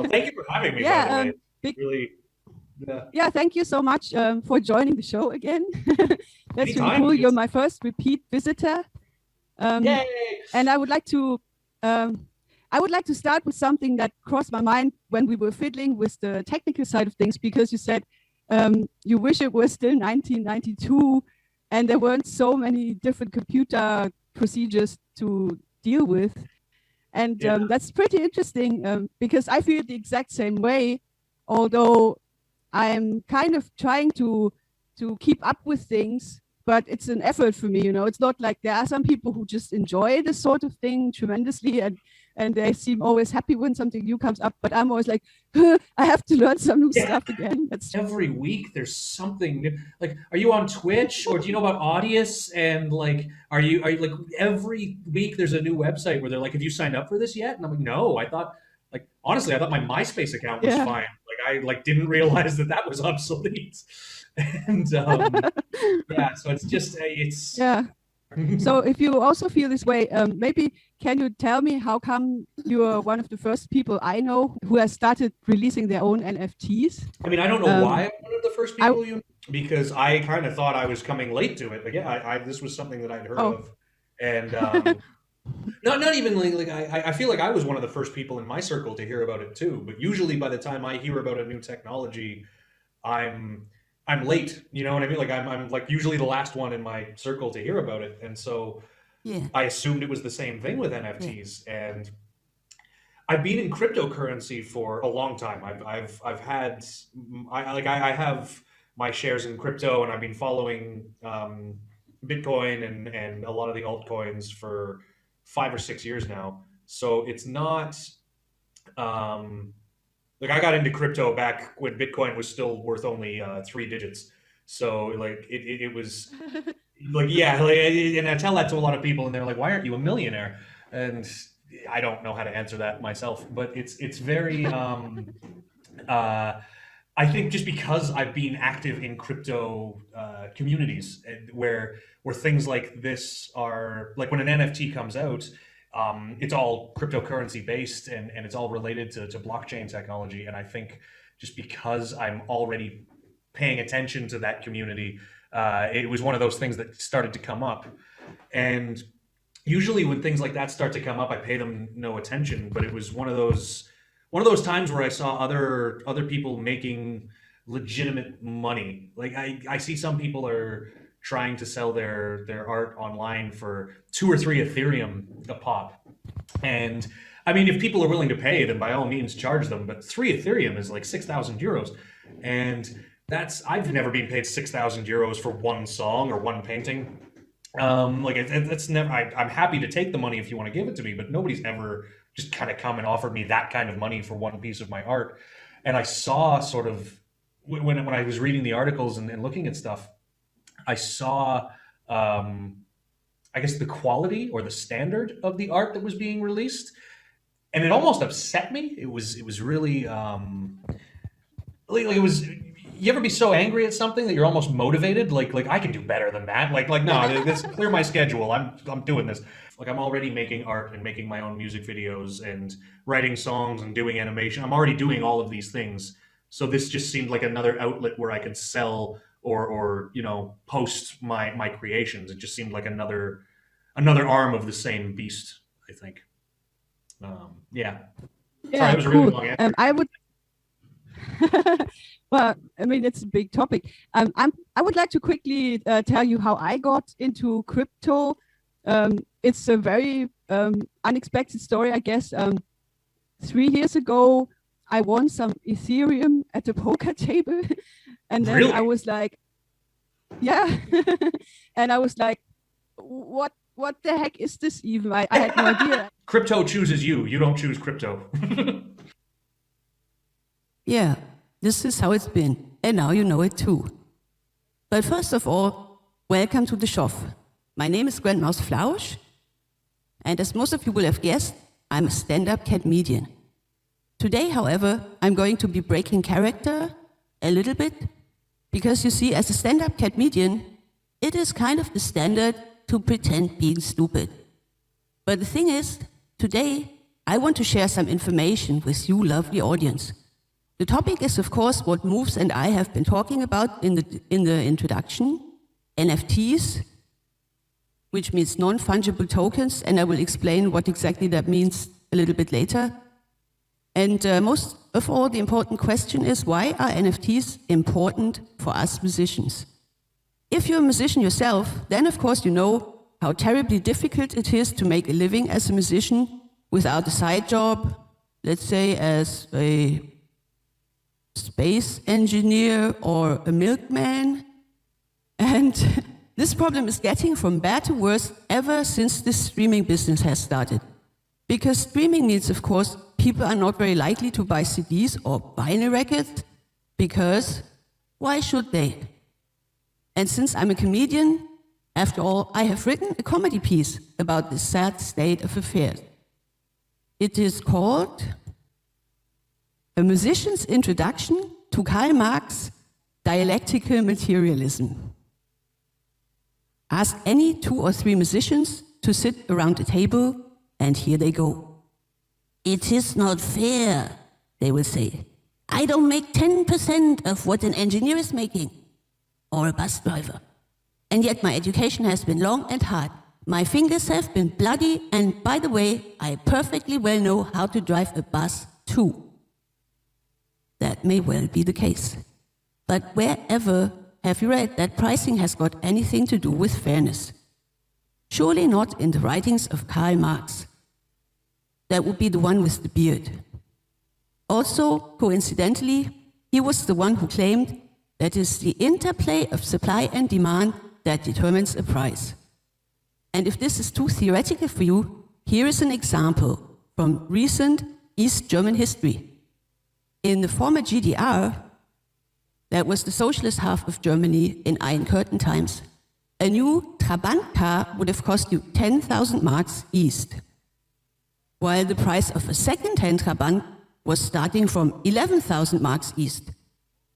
Well, thank you for having me, by the way. Really, yeah. Yeah, thank you so much for joining the show again. That's really Anytime. cool. You're my first repeat visitor. Yay! And I would like to start with something that crossed my mind when we were fiddling with the technical side of things, because you said you wish it was still 1992 and there weren't so many different computer procedures to deal with. And that's pretty interesting because I feel the exact same way, although I'm kind of trying to keep up with things, but it's an effort for me, you know. It's not like there are some people who just enjoy this sort of thing tremendously and they seem always happy when something new comes up, but I'm always like, I have to learn some new stuff again. That's every week there's something new. Like, are you on Twitch, or do you know about Audius? And like, are you like, every week there's a new website where they're like, have you signed up for this yet? And I'm like, no, I thought, like, honestly, I thought my MySpace account was fine. Like, I didn't realize that was obsolete. And yeah, so it's just So if you also feel this way, maybe can you tell me how come you are one of the first people I know who has started releasing their own NFTs? I mean, I don't know why I'm one of the first people because I kind of thought I was coming late to it, but yeah, this was something that I'd heard of, and not even like I feel like I was one of the first people in my circle to hear about it too. But usually by the time I hear about a new technology, I'm late, you know what I mean? Like I'm like usually the last one in my circle to hear about it, and so I assumed it was the same thing with NFTs. And I've been in cryptocurrency for a long time. I've had I have my shares in crypto, and I've been following Bitcoin and a lot of the altcoins for 5 or 6 years now. So it's not like I got into crypto back when Bitcoin was still worth only 3 digits. So like it was like, yeah, like, and I tell that to a lot of people and they're like, why aren't you a millionaire? And I don't know how to answer that myself, but it's very, I think just because I've been active in crypto communities where things like this are, like when an NFT comes out, it's all cryptocurrency based and it's all related to blockchain technology. And I think just because I'm already paying attention to that community, it was one of those things that started to come up. And usually when things like that start to come up, I pay them no attention, but it was one of those times where I saw other people making legitimate money. Like I see some people are trying to sell their art online for 2 or 3 Ethereum a pop. And I mean, if people are willing to pay, then by all means charge them. But 3 Ethereum is like 6,000 euros. And I've never been paid 6,000 euros for one song or one painting. Like it's never, I'm happy to take the money if you want to give it to me, but nobody's ever just kind of come and offered me that kind of money for one piece of my art. And I saw sort of, when I was reading the articles and looking at stuff, I saw, I guess, the quality or the standard of the art that was being released, and it almost upset me. It was really, like it was. You ever be so angry at something that you're almost motivated? Like I can do better than that. Like no, this clear my schedule. I'm doing this. Like I'm already making art and making my own music videos and writing songs and doing animation. I'm already doing all of these things. So this just seemed like another outlet where I could sell or you know, post my creations. It just seemed like another arm of the same beast, I think. Yeah. Sorry, that was a really long answer. I would well, I mean, it's a big topic. I would like to quickly tell you how I got into crypto. It's a very unexpected story, I guess. 3 years ago, I won some Ethereum at a poker table. And then I was like, yeah. And I was like, what the heck is this even? I had no idea. Crypto chooses you. You don't choose crypto. Yeah, this is how it's been. And now you know it too. But first of all, welcome to the shop. My name is Grandmaus Flausch. And as most of you will have guessed, I'm a stand-up comedian. Today, however, I'm going to be breaking character a little bit, because you see, as a stand-up comedian, it is kind of the standard to pretend being stupid. But the thing is, today, I want to share some information with you, lovely audience. The topic is, of course, what Moves and I have been talking about in the introduction, NFTs, which means non-fungible tokens, and I will explain what exactly that means a little bit later. And most of all, the important question is, why are NFTs important for us musicians? If you're a musician yourself, then of course you know how terribly difficult it is to make a living as a musician without a side job, let's say as a space engineer or a milkman. And this problem is getting from bad to worse ever since this streaming business has started. Because streaming means, of course, people are not very likely to buy CDs or vinyl records, because why should they? And since I'm a comedian, after all, I have written a comedy piece about this sad state of affairs. It is called A Musician's Introduction to Karl Marx's Dialectical Materialism. Ask any 2 or 3 musicians to sit around a table, and here they go. It is not fair, they will say. I don't make 10% of what an engineer is making, or a bus driver. And yet my education has been long and hard. My fingers have been bloody, and by the way, I perfectly well know how to drive a bus too. That may well be the case. But wherever have you read that pricing has got anything to do with fairness? Surely not in the writings of Karl Marx. That would be the one with the beard. Also, coincidentally, he was the one who claimed that it's the interplay of supply and demand that determines a price. And if this is too theoretical for you, here is an example from recent East German history. In the former GDR, that was the socialist half of Germany in Iron Curtain times, a new Trabant car would have cost you 10,000 marks East, while the price of a second-hand Trabant was starting from 11,000 marks East,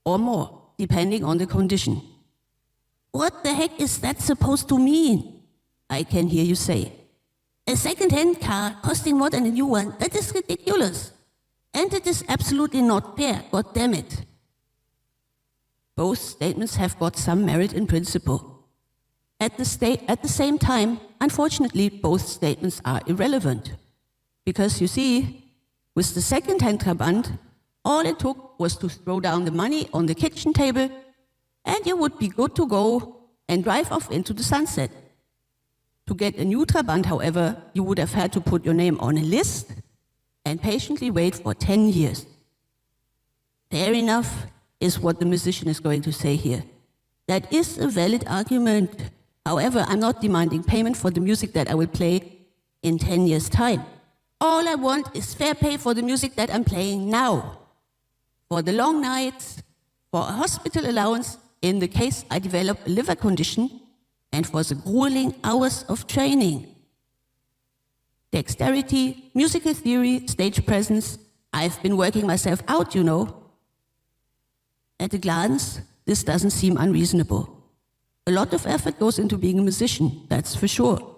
or more, depending on the condition. What the heck is that supposed to mean? I can hear you say. A second-hand car costing more than a new one, that is ridiculous. And it is absolutely not fair, god damn it. Both statements have got some merit in principle. At the same time, unfortunately, both statements are irrelevant. Because you see, with the second-hand Trabant, all it took was to throw down the money on the kitchen table, and you would be good to go and drive off into the sunset. To get a new Trabant, however, you would have had to put your name on a list and patiently wait for 10 years. Fair enough is what the musician is going to say here. That is a valid argument. However, I'm not demanding payment for the music that I will play in 10 years' time. All I want is fair pay for the music that I'm playing now. For the long nights, for a hospital allowance in the case I develop a liver condition, and for the grueling hours of training. Dexterity, musical theory, stage presence, I've been working myself out, you know. At a glance, this doesn't seem unreasonable. A lot of effort goes into being a musician, that's for sure.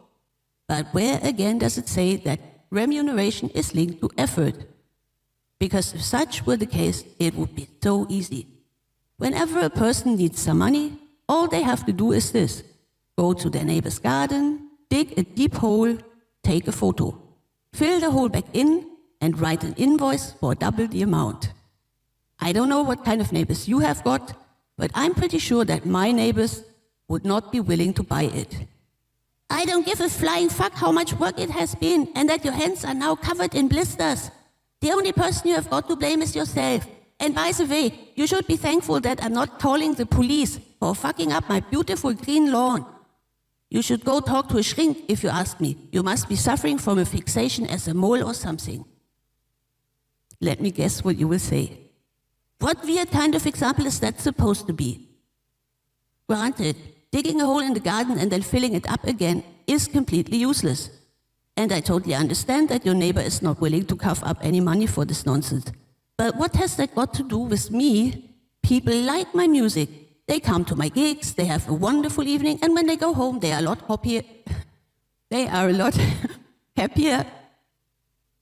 But where again does it say that remuneration is linked to effort? Because if such were the case, it would be so easy. Whenever a person needs some money, all they have to do is this: go to their neighbor's garden, dig a deep hole, take a photo, fill the hole back in, and write an invoice for double the amount. I don't know what kind of neighbors you have got, but I'm pretty sure that my neighbors would not be willing to buy it. I don't give a flying fuck how much work it has been, and that your hands are now covered in blisters. The only person you have got to blame is yourself. And by the way, you should be thankful that I'm not calling the police for fucking up my beautiful green lawn. You should go talk to a shrink if you ask me. You must be suffering from a fixation as a mole or something. Let me guess what you will say. What weird kind of example is that supposed to be? Granted, digging a hole in the garden and then filling it up again is completely useless. And I totally understand that your neighbor is not willing to cough up any money for this nonsense. But what has that got to do with me? People like my music. They come to my gigs, they have a wonderful evening, and when they go home, they are a lot happier. They are a lot happier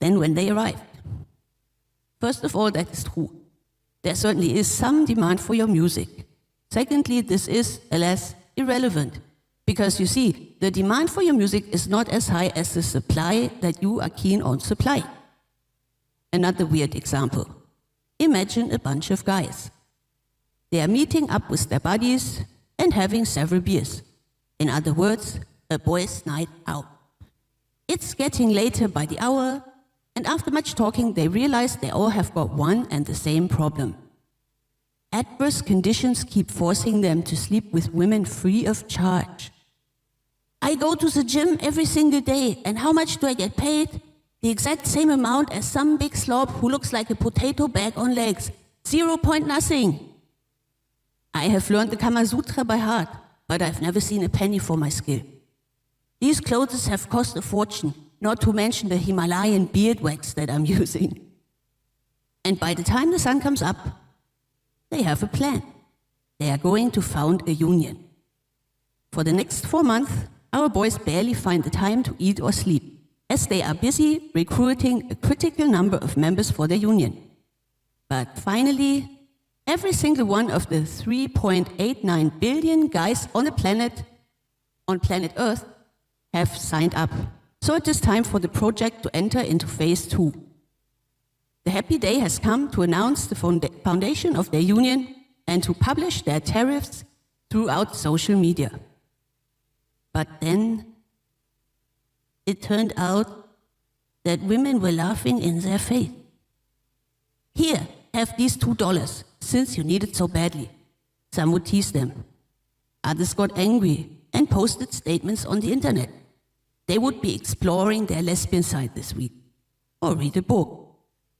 than when they arrived. First of all, that is true. There certainly is some demand for your music. Secondly, this is, alas, irrelevant. Because you see, the demand for your music is not as high as the supply that you are keen on supplying. Another weird example. Imagine a bunch of guys. They are meeting up with their buddies and having several beers. In other words, a boys' night out. It's getting later by the hour, and after much talking, they realize they all have got one and the same problem. Adverse conditions keep forcing them to sleep with women free of charge. I go to the gym every single day, and how much do I get paid? The exact same amount as some big slob who looks like a potato bag on legs. 0 point nothing. I have learned the Kama Sutra by heart, but I've never seen a penny for my skill. These clothes have cost a fortune, not to mention the Himalayan beard wax that I'm using. And by the time the sun comes up, they have a plan. They are going to found a union. For the next 4 months, our boys barely find the time to eat or sleep, as they are busy recruiting a critical number of members for their union. But finally, every single one of the 3.89 billion guys on planet Earth have signed up. So it is time for the project to enter into phase 2. The happy day has come to announce the foundation of their union and to publish their tariffs throughout social media. But then it turned out that women were laughing in their face. Here, have these $2, since you need it so badly. Some would tease them. Others got angry and posted statements on the internet. They would be exploring their lesbian side this week, or read a book,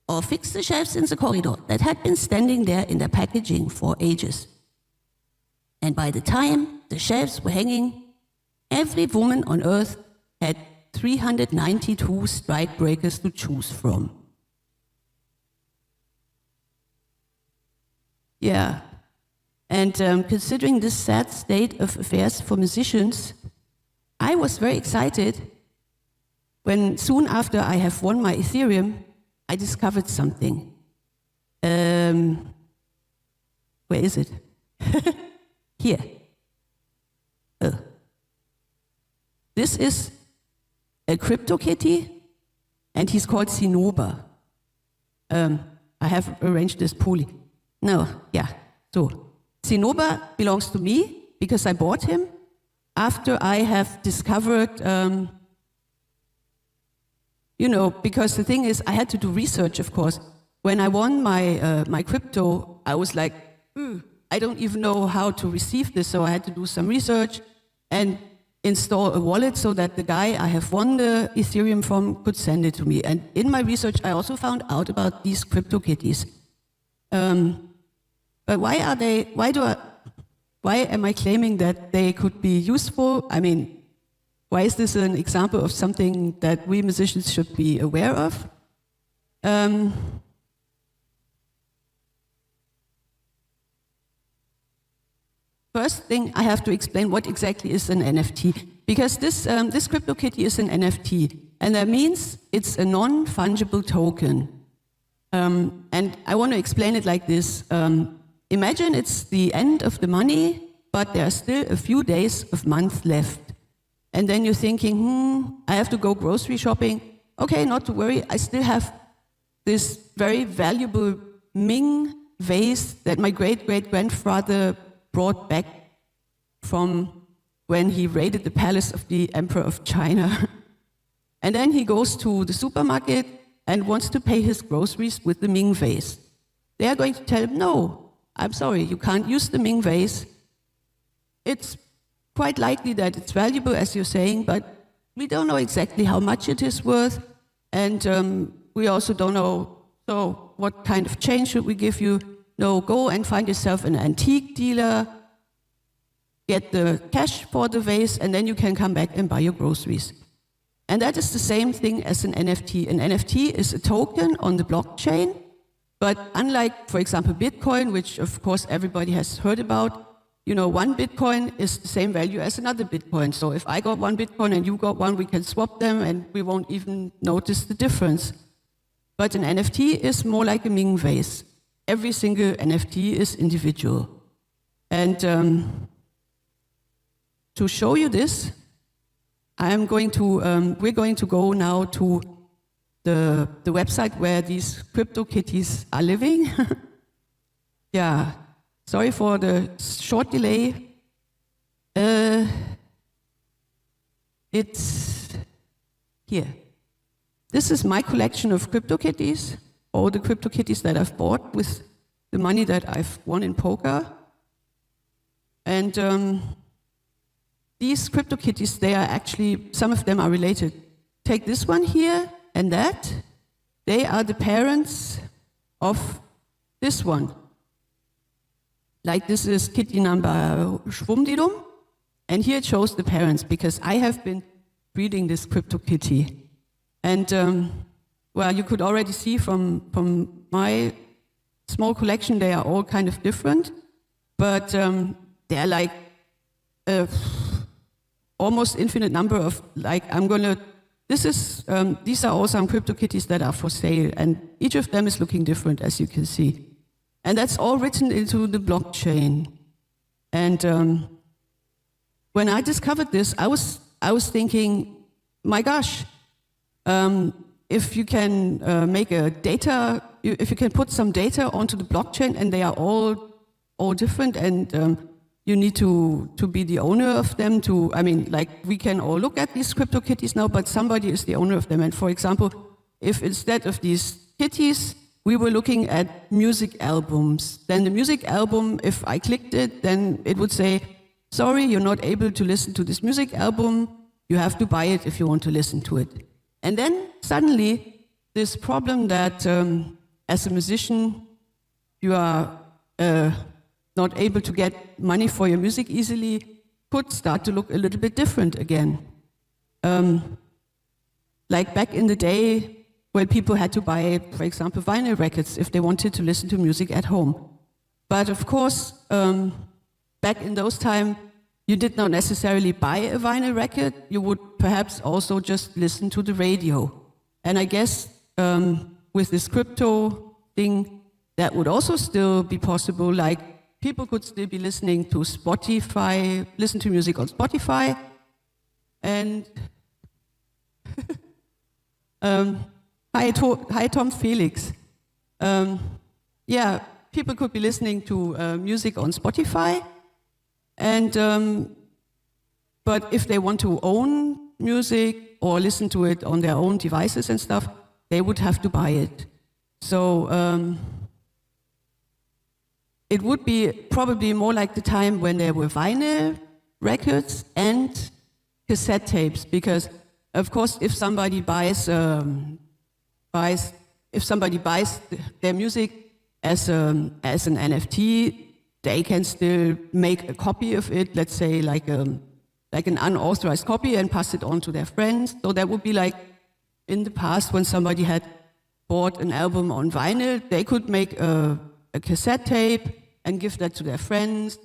or fix the shelves in the corridor that had been standing there in their packaging for ages. And by the time the shelves were hanging, every woman on Earth had 392 strike breakers to choose from. Yeah, and considering this sad state of affairs for musicians, I was very excited when soon after I have won my Ethereum, I discovered something. Where is it? Here. This is a crypto kitty, and he's called Cinnober. I have arranged this poorly. No, yeah, so. Cinnober belongs to me because I bought him after I have discovered, because the thing is, I had to do research, of course. When I won my crypto, I was like, I don't even know how to receive this, so I had to do some research and install a wallet so that the guy I have won the Ethereum from could send it to me. And in my research, I also found out about these crypto kitties. But why am I claiming that they could be useful? I mean, why is this an example of something that we musicians should be aware of? First thing, I have to explain what exactly is an NFT. Because this CryptoKitty is an NFT, and that means it's a non-fungible token. And I want to explain it like this. Imagine it's the end of the money, but there are still a few days of month left. And then you're thinking, I have to go grocery shopping. Okay, not to worry, I still have this very valuable Ming vase that my great-great-grandfather brought back from when he raided the palace of the Emperor of China. And then he goes to the supermarket and wants to pay his groceries with the Ming vase. They are going to tell him, no, I'm sorry, you can't use the Ming vase. It's quite likely that it's valuable, as you're saying, but we don't know exactly how much it is worth, and we also don't know, so what kind of change should we give you? No, go and find yourself an antique dealer, get the cash for the vase, and then you can come back and buy your groceries. And that is the same thing as an NFT. An NFT is a token on the blockchain, but unlike, for example, Bitcoin, which of course everybody has heard about, one Bitcoin is the same value as another Bitcoin. So if I got one Bitcoin and you got one, we can swap them and we won't even notice the difference. But an NFT is more like a Ming vase. Every single NFT is individual. And to show you this, we're going to go now to the website where these CryptoKitties are living. Yeah, sorry for the short delay. It's here. This is my collection of CryptoKitties, all the CryptoKitties that I've bought with the money that I've won in poker. And these CryptoKitties, they are actually, some of them are related. Take this one here and that. They are the parents of this one. Like this is kitty number Schwummdidum. And here it shows the parents, because I have been breeding this CryptoKitty. And well, you could already see from my small collection, they are all kind of different. But they're like almost infinite number of, like, these are all some CryptoKitties that are for sale, and each of them is looking different, as you can see. And that's all written into the blockchain. And when I discovered this, I was thinking, my gosh, if you can if you can put some data onto the blockchain and they are all different, and you need to be the owner of them I mean, like, we can all look at these CryptoKitties now, but somebody is the owner of them. And for example, if instead of these kitties, we were looking at music albums, then the music album, if I clicked it, then it would say, sorry, you're not able to listen to this music album, you have to buy it if you want to listen to it. And then suddenly, this problem that as a musician, you are not able to get money for your music easily, could start to look a little bit different again. Like back in the day, when people had to buy, for example, vinyl records if they wanted to listen to music at home. But of course, back in those times, you did not necessarily buy a vinyl record, you would perhaps also just listen to the radio. And I guess with this crypto thing, that would also still be possible. Like, people could still be listening to Spotify, listen to music on Spotify. And hi Tom Felix. Yeah, people could be listening to music on Spotify. And but if they want to own music or listen to it on their own devices and stuff, they would have to buy it. So it would be probably more like the time when there were vinyl records and cassette tapes, because of course if somebody buys their music as an NFT, they can still make a copy of it, let's say like an unauthorized copy, and pass it on to their friends. So that would be like in the past when somebody had bought an album on vinyl, they could make a cassette tape and give that to their friends,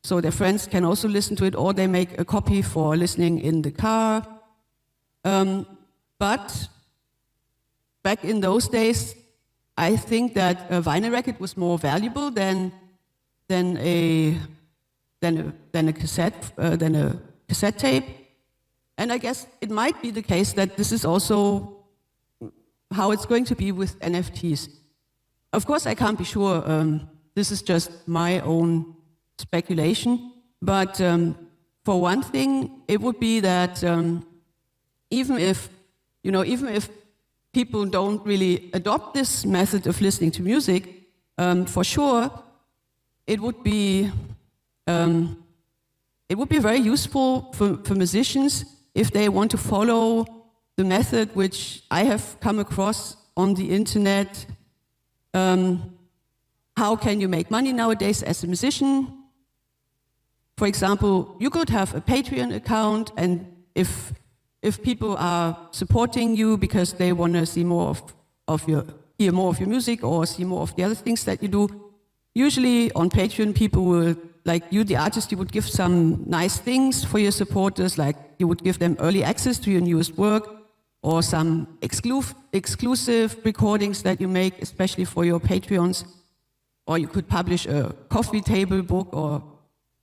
so their friends can also listen to it, or they make a copy for listening in the car. But back in those days, I think that a vinyl record was more valuable than a cassette tape. And I guess it might be the case that this is also how it's going to be with NFTs. Of course, I can't be sure. This is just my own speculation. But for one thing, it would be that even if people don't really adopt this method of listening to music, for sure, it would be very useful for musicians if they want to follow the method which I have come across on the internet. How can you make money nowadays as a musician? For example, you could have a Patreon account, and if people are supporting you because they want to see more hear more of your music or see more of the other things that you do, usually on Patreon, people will, like you, the artist, you would give some nice things for your supporters, like you would give them early access to your newest work, or some exclusive recordings that you make, especially for your Patreons, or you could publish a coffee table book or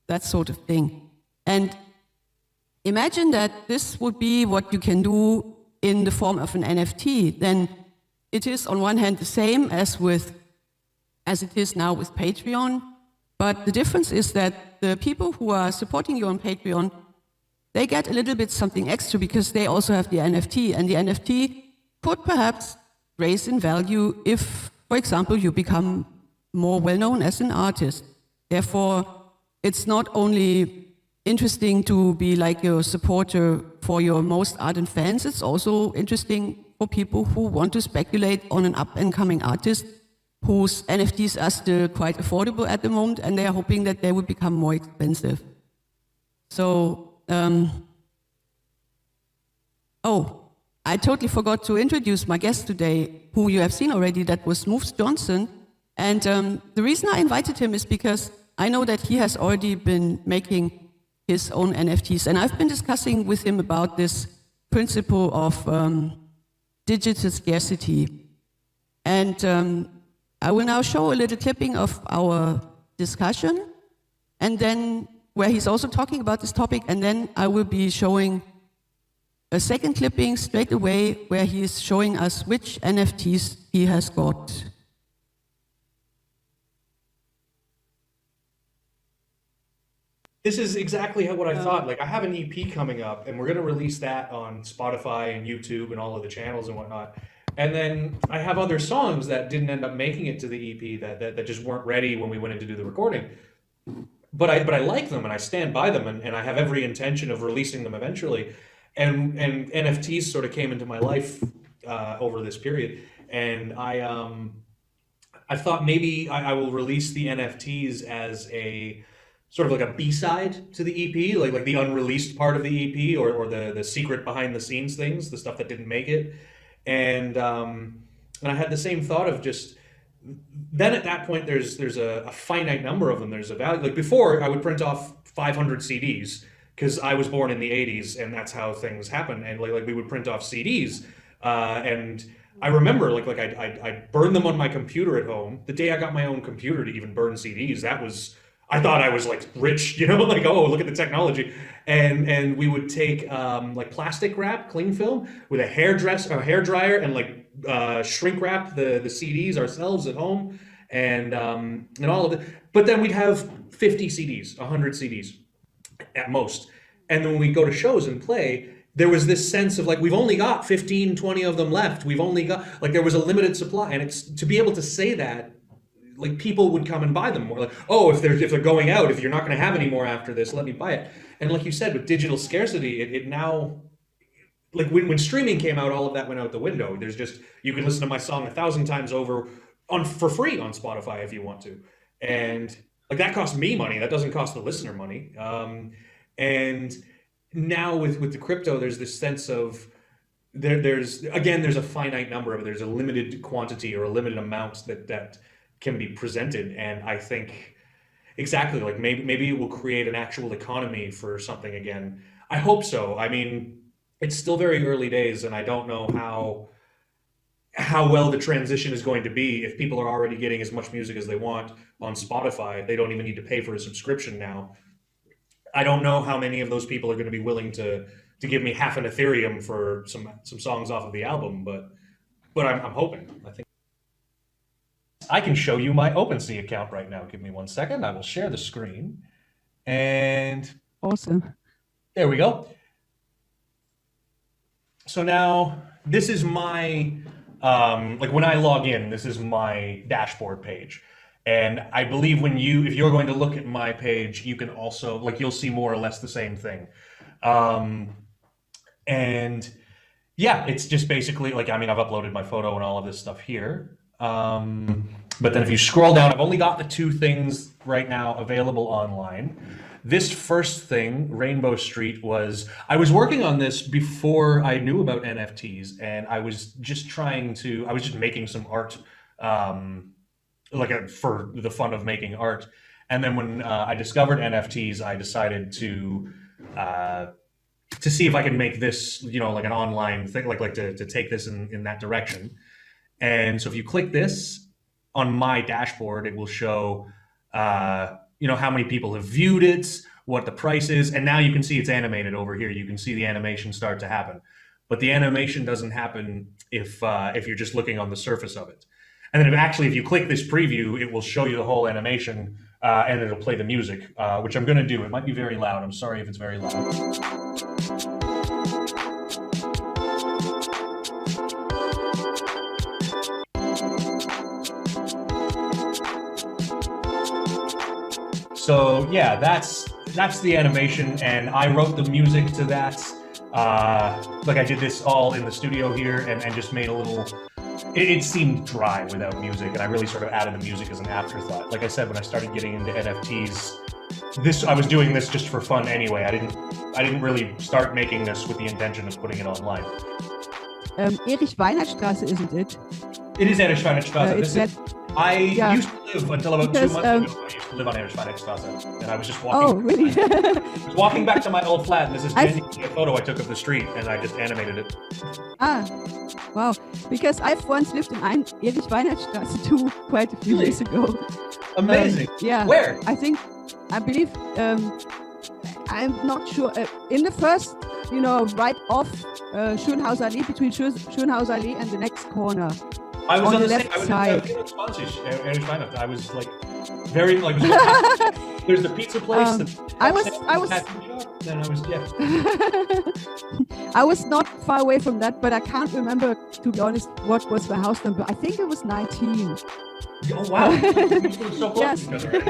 that sort of thing. And imagine that this would be what you can do in the form of an NFT. Then it is on one hand the same as it is now with Patreon, but the difference is that the people who are supporting you on Patreon, they get a little bit something extra because they also have the NFT, and the NFT could perhaps raise in value if, for example, you become more well-known as an artist. Therefore, it's not only interesting to be like your supporter for your most ardent fans, it's also interesting for people who want to speculate on an up-and-coming artist whose NFTs are still quite affordable at the moment, and they are hoping that they will become more expensive. So, I totally forgot to introduce my guest today, who you have seen already, that was Moves Johnson. And the reason I invited him is because I know that he has already been making his own NFTs. And I've been discussing with him about this principle of digital scarcity. And I will now show a little clipping of our discussion, and then where he's also talking about this topic, and then I will be showing a second clipping straight away where he is showing us which NFTs he has got. This is exactly what I thought. Like, I have an EP coming up, and we're going to release that on Spotify and YouTube and all of the channels and whatnot. And then I have other songs that didn't end up making it to the EP that just weren't ready when we went in to do the recording. But I like them, and I stand by them, and I have every intention of releasing them eventually. And NFTs sort of came into my life over this period, and I thought maybe I will release the NFTs as a sort of like a B-side to the EP, like the unreleased part of the EP, or the secret behind the scenes things, the stuff that didn't make it. And I had the same thought of just, then at that point there's a finite number of them. There's a value. Like before, I would print off 500 CDs because I was born in the 80s, and that's how things happen. And like we would print off CDs, and I remember like I'd burn them on my computer at home. The day I got my own computer to even burn CDs, I thought I was like rich, like, oh, look at the technology. And we would take like plastic wrap, cling film, with a hair dryer, and like shrink wrap the CDs ourselves at home, and all of it. But then we'd have 50 CDs, 100 CDs at most. And then when we go to shows and play, there was this sense of like, we've only got 15, 20 of them left. We've only got, like, there was a limited supply. And it's to be able to say that, like, people would come and buy them more. Like, oh, if they're going out, if you're not going to have any more after this, let me buy it. And like you said, with digital scarcity, it now, like when streaming came out, all of that went out the window. There's just, you can listen to my song 1,000 times over for free on Spotify if you want to. And like that costs me money. That doesn't cost the listener money. And now with the crypto, there's this sense of there's a finite number of it. There's a limited quantity or a limited amount that can be presented. And I think exactly, like maybe it will create an actual economy for something again. I hope so. I mean, it's still very early days, and I don't know how well the transition is going to be. If people are already getting as much music as they want on Spotify, they don't even need to pay for a subscription now. I don't know how many of those people are going to be willing to give me half an Ethereum for some songs off of the album, but I'm hoping. I think I can show you my OpenSea account right now. Give me 1 second. I will share the screen, and Awesome. there we go. So now this is my like when I log in, this is my dashboard page. And I believe if you're going to look at my page, you can also, like, you'll see more or less the same thing. And yeah, it's just basically like, I mean, I've uploaded my photo and all of this stuff here. But then if you scroll down, I've only got the 2 things right now available online. This first thing, Rainbow Street, I was working on this before I knew about NFTs, and I was just making some art, for the fun of making art. And then when I discovered NFTs, I decided to to see if I can make this, like an online thing, like to take this in that direction. And so if you click this on my dashboard, it will show, how many people have viewed it, what the price is, and now you can see it's animated over here. You can see the animation start to happen, but the animation doesn't happen if you're just looking on the surface of it. And then if you click this preview, it will show you the whole animation, and it'll play the music, which I'm going to do. It might be very loud. I'm sorry if it's very loud. So yeah, that's the animation, and I wrote the music to that. Like I did this all in the studio here, and just made a little. It seemed dry without music, and I really sort of added the music as an afterthought. Like I said, when I started getting into NFTs, I was doing this just for fun anyway. I didn't really start making this with the intention of putting it online. Erich-Weinert-Straße, isn't it? It is Erich-Weinert-Straße. I used to live until about 2 months ago. I used to live on Erich-Weinert-Straße, and I was just walking. Oh, really? I was walking back to my old flat, and this is a photo I took of the street, and I just animated it. Ah, wow. Because I've once lived in Erich-Weinert-Straße too, quite a few years ago. Amazing. Yeah. Where? I believe, I'm not sure. In the first, right off Schönhauser Allee, between Schönhauser Allee and the next corner. I was on the left side. I was like very like. There's the pizza place. I was. Then I was I was not far away from that, but I can't remember, to be honest, what was the house number. I think it was 19. Oh wow! You were so close to each other.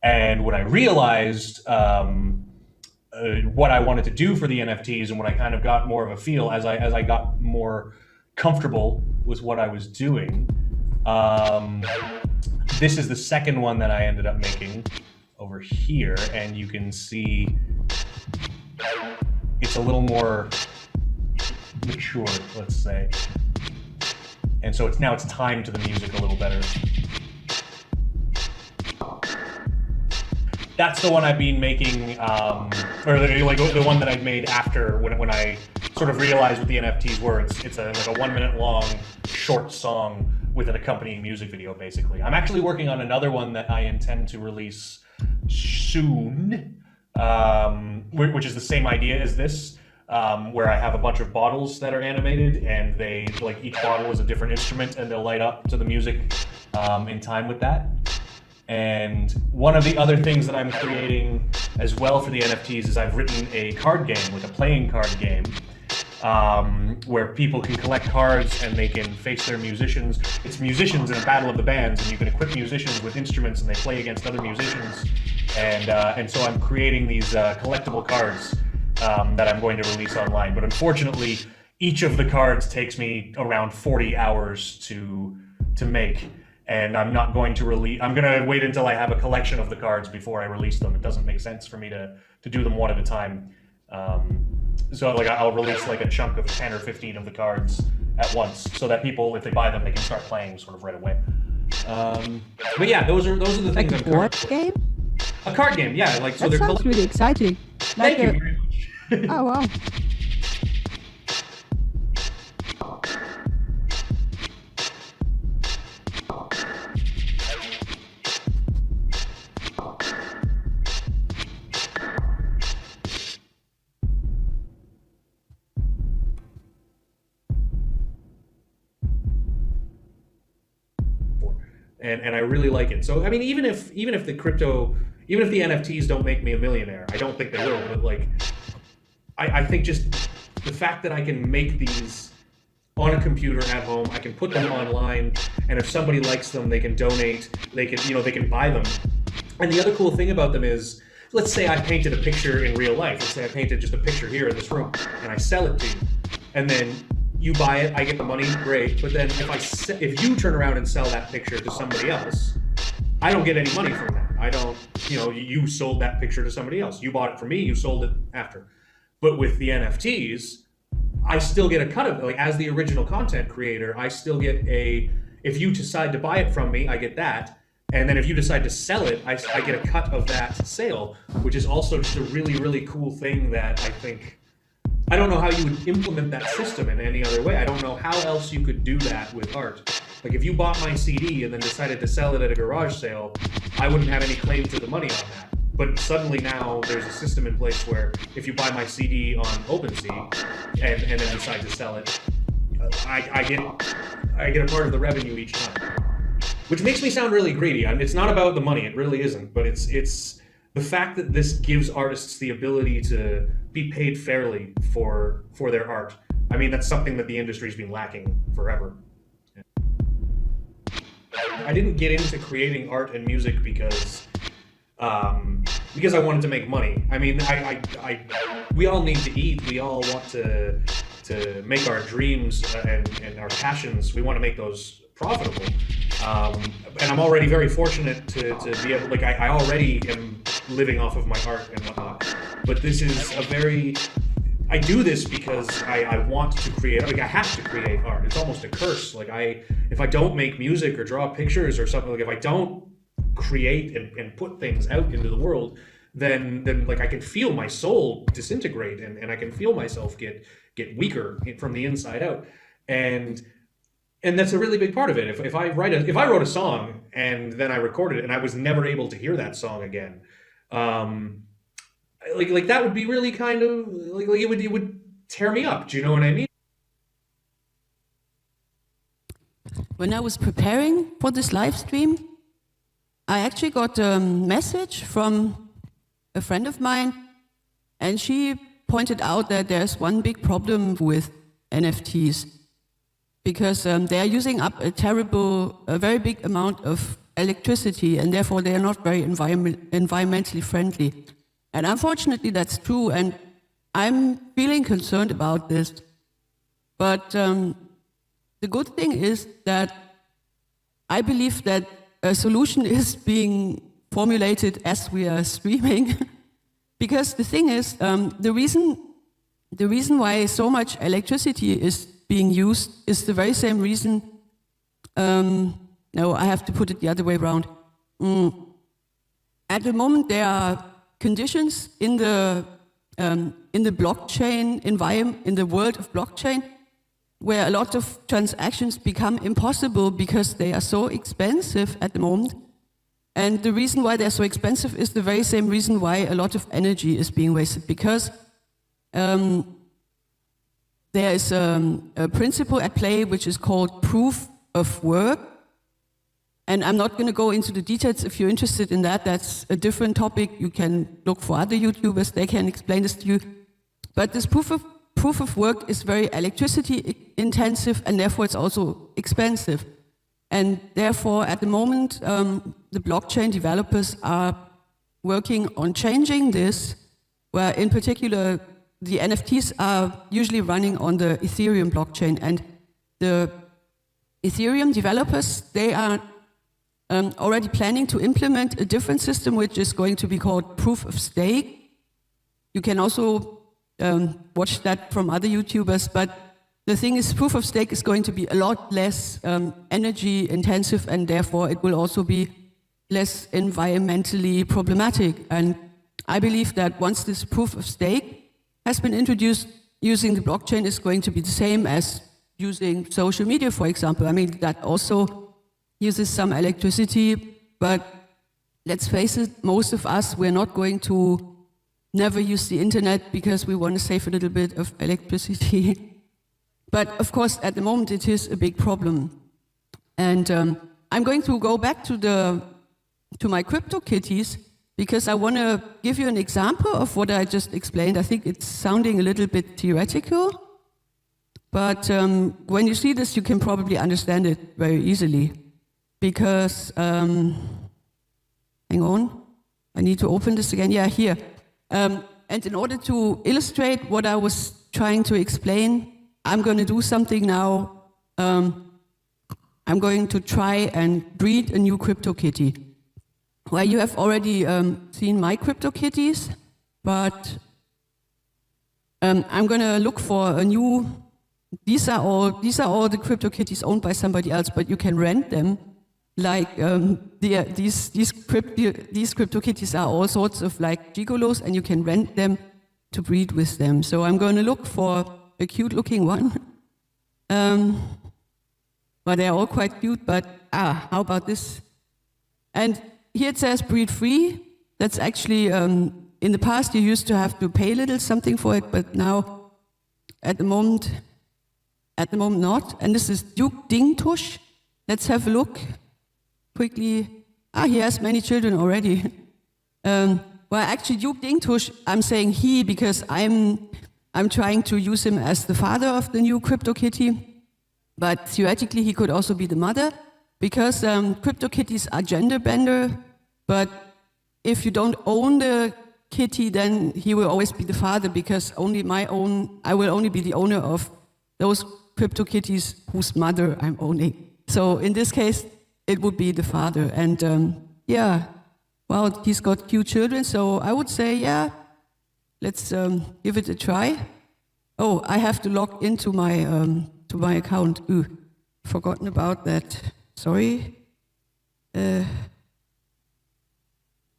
And when I realized what I wanted to do for the NFTs, and when I kind of got more of a feel as I got more comfortable with what I was doing, this is the second one that I ended up making over here, and you can see it's a little more mature, let's say. And so it's timed to the music a little better. That's the one I've been making, or the one that I made after when I sort of realized what the NFTs were. It's like a 1 minute long short song with an accompanying music video, basically. I'm actually working on another one that I intend to release soon, which is the same idea as this, where I have a bunch of bottles that are animated, and they each bottle is a different instrument, and they'll light up to the music in time with that. And one of the other things that I'm creating as well for the NFTs is I've written a card game, like a playing card game, where people can collect cards and they can face their musicians. It's musicians in a battle of the bands, and you can equip musicians with instruments, and they play against other musicians. And so I'm creating these collectible cards that I'm going to release online. But unfortunately, each of the cards takes me around 40 hours to make. And I'm not going to release. I'm going to wait until I have a collection of the cards before I release them. It doesn't make sense for me to do them one at a time. So I'll release like a chunk of 10 or 15 of the cards at once, so that people, if they buy them, they can start playing sort of right away. But yeah, those are the things. Like a board game? A card game, yeah. So that they're sounds really exciting. Thank you very much. Oh wow. And I really like it. So I mean, even if the NFTs don't make me a millionaire, I don't think they will. But I think just the fact that I can make these on a computer at home, I can put them online, and if somebody likes them, they can donate. They can buy them. And the other cool thing about them is, let's say I painted a picture in real life. Let's say I painted just a picture here in this room, and I sell it to you, and then you buy it, I get the money, great. But then if you turn around and sell that picture to somebody else, I don't get any money from that. I don't, you sold that picture to somebody else. You bought it from me, you sold it after. But with the NFTs, I still get a cut of it. Like as the original content creator, I still get if you decide to buy it from me, I get that. And then if you decide to sell it, I get a cut of that sale, which is also just a really, really cool thing that I think, I don't know how you would implement that system in any other way. I don't know how else you could do that with art. Like if you bought my CD and then decided to sell it at a garage sale, I wouldn't have any claim to the money on that. But suddenly now there's a system in place where if you buy my CD on OpenSea and then decide to sell it, I get a part of the revenue each time. Which makes me sound really greedy. It's not about the money, it really isn't, but it's the fact that this gives artists the ability to be paid fairly for their art. I mean, that's something that the industry's been lacking forever. I didn't get into creating art and music because I wanted to make money. I mean, we all need to eat. We all want to make our dreams and our passions. We want to make those profitable. And I'm already very fortunate to be able, like I already am living off of my art and whatnot. But this is I do this because I want to create, like I have to create art. It's almost a curse. Like if I don't make music or draw pictures or something, like if I don't create and put things out into the world, then like I can feel my soul disintegrate and I can feel myself get weaker from the inside out. And that's a really big part of it. If I wrote a song and then I recorded it and I was never able to hear that song again, like that would be really kind of like it would tear me up. Do you know what I mean? When I was preparing for this live stream, I actually got a message from a friend of mine, and she pointed out that there's one big problem with NFTs, because they are using up a very big amount of electricity, and therefore they are not very environmentally friendly. And unfortunately, that's true, and I'm feeling concerned about this. But the good thing is that I believe that a solution is being formulated as we are streaming. Because the thing is, the reason why so much electricity is being used is the very same reason. No, I have to put it the other way around. At the moment, there are conditions in the blockchain environment, in the world of blockchain, where a lot of transactions become impossible because they are so expensive at the moment. And the reason why they're so expensive is the very same reason why a lot of energy is being wasted, because there is a principle at play which is called proof of work. And I'm not going to go into the details. If you're interested in that, that's a different topic. You can look for other YouTubers, they can explain this to you. But this proof of work is very electricity intensive, and therefore it's also expensive. And therefore, at the moment, the blockchain developers are working on changing this, where in particular, the NFTs are usually running on the Ethereum blockchain. And the Ethereum developers, they are already planning to implement a different system, which is going to be called proof of stake. You can also watch that from other YouTubers, but the thing is, proof of stake is going to be a lot less energy intensive, and therefore it will also be less environmentally problematic. And I believe that once this proof of stake has been introduced, using the blockchain is going to be the same as using social media, for example. I mean, that also uses some electricity, but let's face it, most of us, we're not going to never use the internet because we want to save a little bit of electricity. But of course, at the moment, it is a big problem. And I'm going to go back to my CryptoKitties, because I want to give you an example of what I just explained. I think it's sounding a little bit theoretical, but when you see this, you can probably understand it very easily. Because, hang on, I need to open this again. Yeah, here. And in order to illustrate what I was trying to explain, I'm going to do something now. I'm going to try and breed a new CryptoKitty. Well, you have already seen my CryptoKitties, but I'm gonna look for a new. These are all the CryptoKitties owned by somebody else, but you can rent them. Like these CryptoKitties are all sorts of like gigolos, and you can rent them to breed with them. So I'm going to look for a cute-looking one. But they're all quite cute. But how about this? And here it says breed free. That's actually in the past you used to have to pay a little something for it, but now at the moment not. And this is Duke Dingtush. Let's have a look quickly. He has many children already. Well, actually, Duke Dingtush, I'm saying he because I'm trying to use him as the father of the new CryptoKitty. But theoretically, he could also be the mother because CryptoKitties are gender bender. But if you don't own the kitty, then he will always be the father because I will only be the owner of those CryptoKitties whose mother I'm owning. So in this case, it would be the father. And well, he's got cute children, so I would say, yeah, let's give it a try. Oh, I have to log into my account. Forgotten about that. Sorry.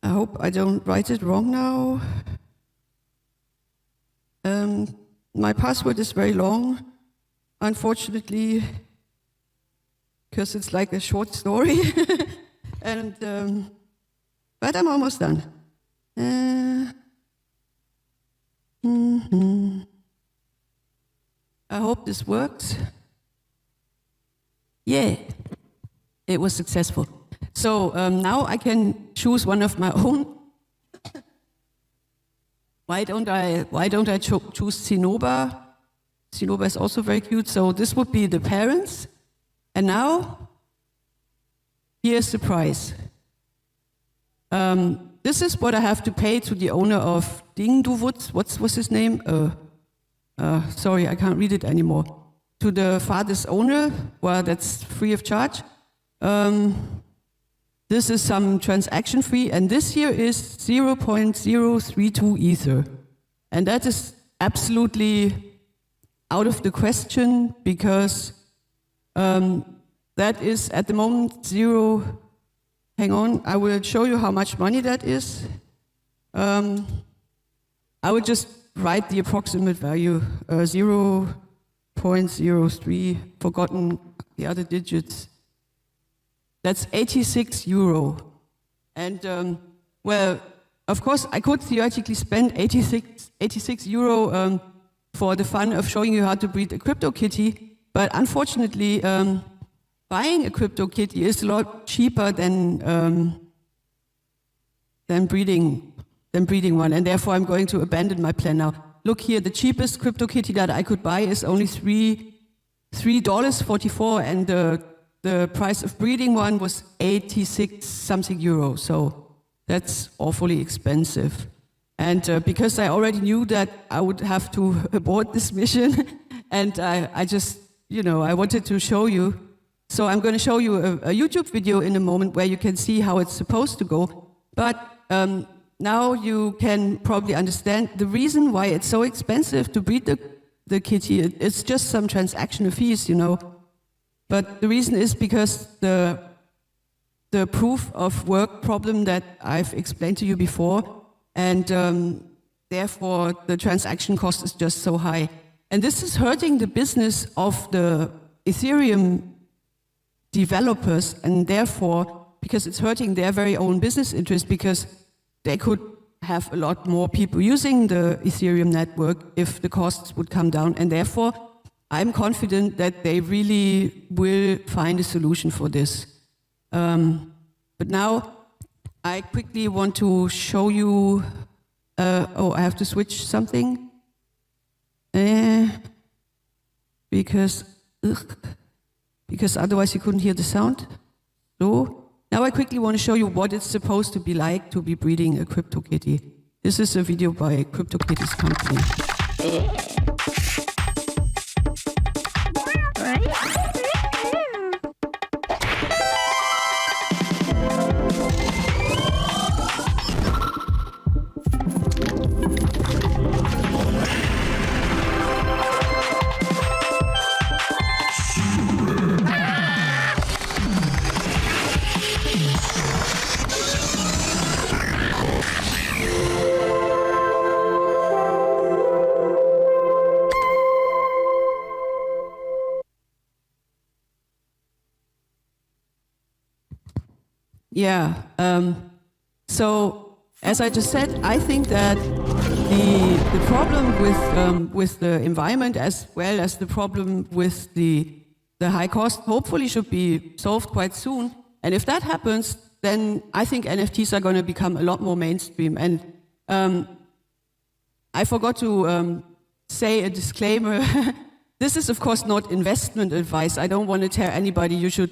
I hope I don't write it wrong now. My password is very long, unfortunately, because it's like a short story. And but I'm almost done. I hope this works. Yeah, it was successful. So now I can choose one of my own. Why don't I choose Cinnober? Cinnober is also very cute. So this would be the parents. And now, here's the price. This is what I have to pay to the owner of Dingduwutz. What's his name? Sorry, I can't read it anymore. To the father's owner, well, that's free of charge. This is some transaction fee, and this here is 0.032 Ether. And that is absolutely out of the question because that is at the moment zero. Hang on, I will show you how much money that is. I will just write the approximate value, 0.03, forgotten the other digits. That's 86 euro. And, well, of course, I could theoretically spend 86 euro for the fun of showing you how to breed a CryptoKitty, but unfortunately, buying a CryptoKitty is a lot cheaper than breeding one, and therefore I'm going to abandon my plan now. Look here, the cheapest CryptoKitty that I could buy is only $3.44, and the price of breeding one was 86 something euro. So that's awfully expensive. And because I already knew that I would have to abort this mission, and I just, I wanted to show you. So I'm going to show you a YouTube video in a moment where you can see how it's supposed to go. But now you can probably understand the reason why it's so expensive to breed the kitty. It's just some transaction fees, But the reason is because the proof of work problem that I've explained to you before, and therefore the transaction cost is just so high. And this is hurting the business of the Ethereum developers, and therefore, because it's hurting their very own business interest, because they could have a lot more people using the Ethereum network if the costs would come down, and therefore, I'm confident that they really will find a solution for this. But now, I quickly want to show you, I have to switch something, because otherwise you couldn't hear the sound. So now I quickly want to show you what it's supposed to be like to be breeding a CryptoKitty. This is a video by CryptoKitties company. Yeah. So as I just said, I think that the problem with the environment as well as the problem with the high cost hopefully should be solved quite soon. And if that happens, then I think NFTs are going to become a lot more mainstream. And I forgot to say a disclaimer. This is, of course, not investment advice. I don't want to tell anybody you should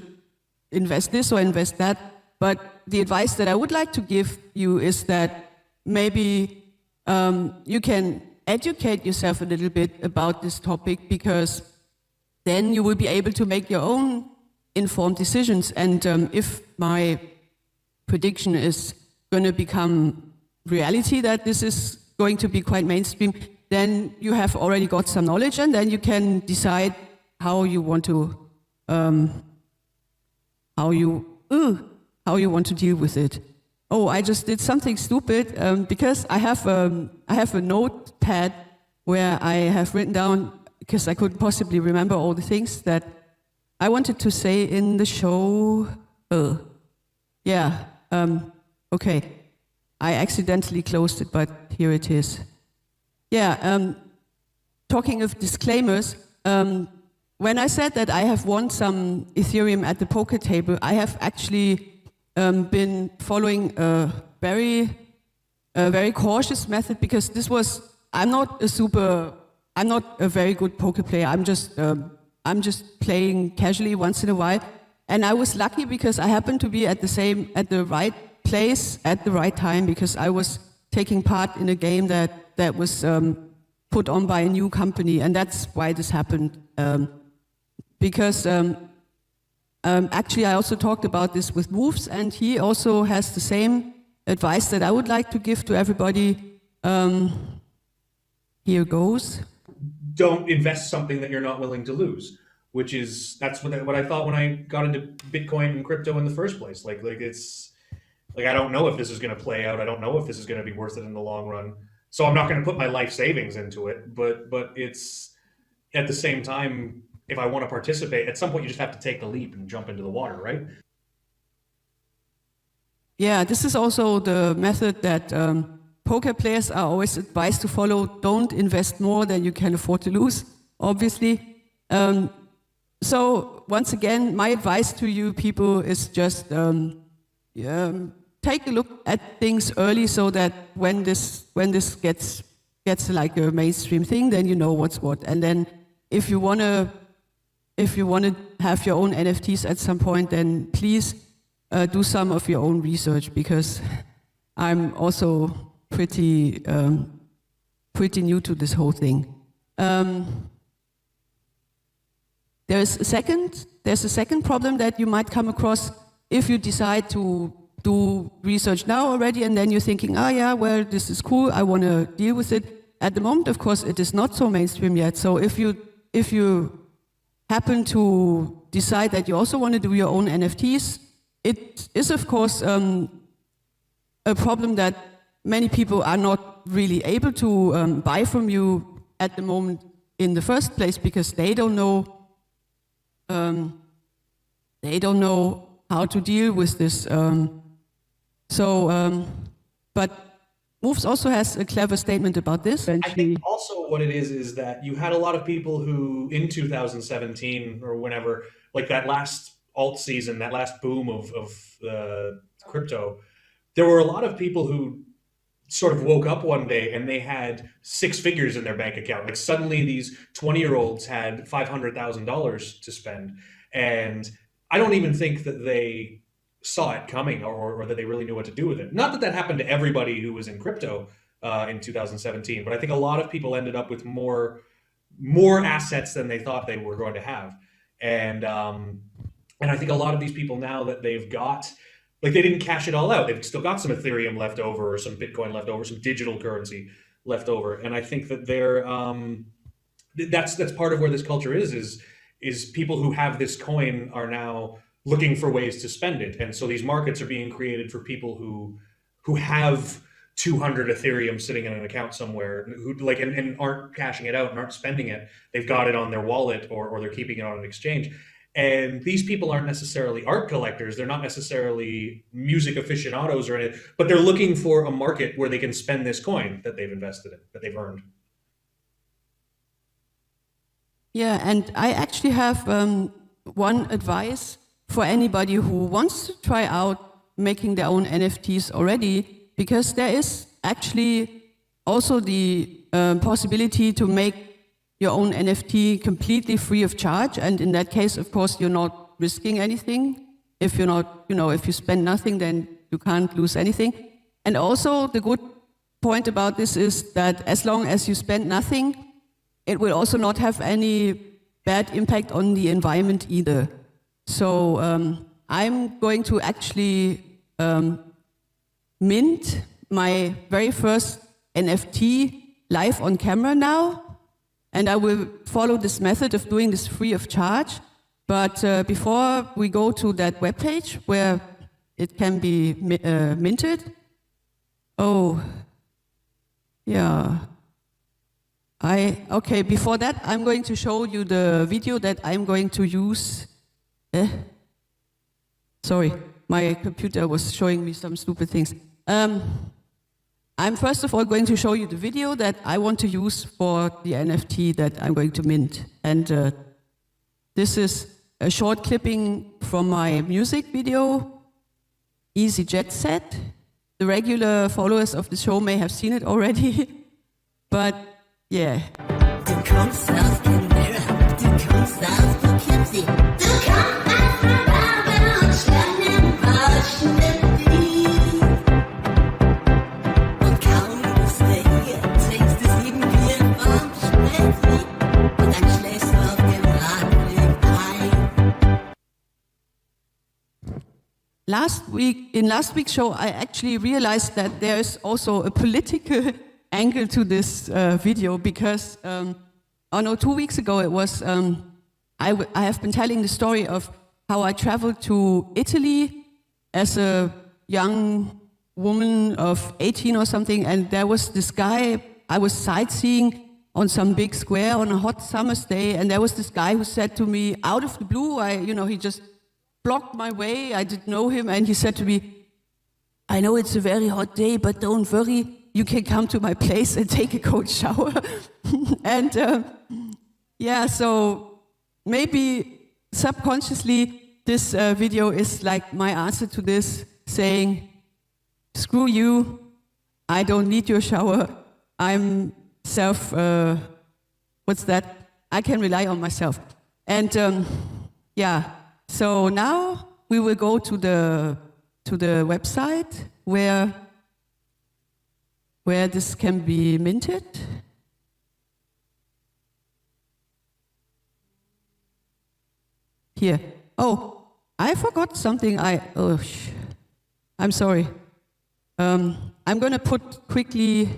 invest this or invest that. But the advice that I would like to give you is that maybe you can educate yourself a little bit about this topic, because then you will be able to make your own informed decisions. And if my prediction is going to become reality, that this is going to be quite mainstream, then you have already got some knowledge, and then you can decide how you want to how you want to deal with it. Oh, I just did something stupid because I have a notepad where I have written down, because I couldn't possibly remember all the things that I wanted to say in the show. Okay. I accidentally closed it, but here it is. Yeah, talking of disclaimers, when I said that I have won some Ethereum at the poker table, I have actually been following a very cautious method, because I'm not a very good poker player. I'm just playing casually once in a while, and I was lucky because I happened to be at the right place at the right time, because I was taking part in a game that was put on by a new company, and that's why this happened. Because actually I also talked about this with Wolves, and he also has the same advice that I would like to give to everybody. Here goes. Don't invest something that you're not willing to lose, that's what I thought when I got into Bitcoin and crypto in the first place. Like it's like, I don't know if this is going to play out. I don't know if this is going to be worth it in the long run. So I'm not going to put my life savings into it. But it's, at the same time, if I want to participate, at some point you just have to take the leap and jump into the water, right? Yeah, this is also the method that poker players are always advised to follow. Don't invest more than you can afford to lose, obviously. So once again, my advice to you people is just take a look at things early, so that when this gets like a mainstream thing, then you know what's what. And then if you wanna have your own NFTs at some point, then please do some of your own research, because I'm also pretty new to this whole thing. There's a second problem that you might come across if you decide to do research now already, and then you're thinking, oh yeah, well, this is cool, I want to deal with it. At the moment, of course, it is not so mainstream yet. So if you happen to decide that you also want to do your own NFTs, it is, of course, a problem that many people are not really able to buy from you at the moment in the first place, because they don't know how to deal with this. But Moves also has a clever statement about this. I think also what it is that you had a lot of people who in 2017 or whenever, like that last alt season, that last boom of crypto, there were a lot of people who sort of woke up one day and they had 6 figures in their bank account. Like suddenly these 20-year-olds had $500,000 to spend. And I don't even think that they saw it coming, or that they really knew what to do with it. Not that that happened to everybody who was in crypto in 2017, but I think a lot of people ended up with more assets than they thought they were going to have. And I think a lot of these people now that they've got, like, they didn't cash it all out. They've still got some Ethereum left over, or some Bitcoin left over, some digital currency left over. And I think that that's part of where this culture is people who have this coin are now looking for ways to spend it. And so these markets are being created for people who have 200 Ethereum sitting in an account somewhere, who like and aren't cashing it out and aren't spending it. They've got it on their wallet, or they're keeping it on an exchange. And these people aren't necessarily art collectors. They're not necessarily music aficionados or anything, but they're looking for a market where they can spend this coin that they've invested in, that they've earned. Yeah, and I actually have one advice for anybody who wants to try out making their own NFTs already, because there is actually also the possibility to make your own NFT completely free of charge. And in that case, of course, you're not risking anything. If you're not, if you spend nothing, then you can't lose anything. And also the good point about this is that as long as you spend nothing, it will also not have any bad impact on the environment either. So I'm going to actually mint my very first NFT live on camera now. And I will follow this method of doing this free of charge. But before we go to that webpage where it can be minted, okay, before that, I'm going to show you the video that I'm going to use. Sorry, my computer was showing me some stupid things. I'm first of all going to show you the video that I want to use for the NFT that I'm going to mint. And this is a short clipping from my music video, Easy Jet Set. The regular followers of the show may have seen it already, but yeah. Du kommst aus dem Mirror, du kommst aus Poughkeepsie. Du kommst aus der Farbe und Sternen waschen die. Und kaum bist du hier, trinkst du 7 Bier vom Spätzli. Und dann schläfst du auf dem Radweg ein. In last week's show, I actually realized that there is also a political angle to this video because, 2 weeks ago it was, I have been telling the story of how I traveled to Italy as a young woman of 18 or something, and there was this guy, I was sightseeing on some big square on a hot summer's day, and there was this guy who said to me, out of the blue, he just blocked my way, I didn't know him, and he said to me, I know it's a very hot day, but don't worry, you can come to my place and take a cold shower. And so maybe subconsciously this video is like my answer to this, saying, screw you, I don't need your shower, I'm I can rely on myself. And so now we will go to the website where this can be minted. Here. Oh, I forgot something. I'm sorry. I'm going to put quickly.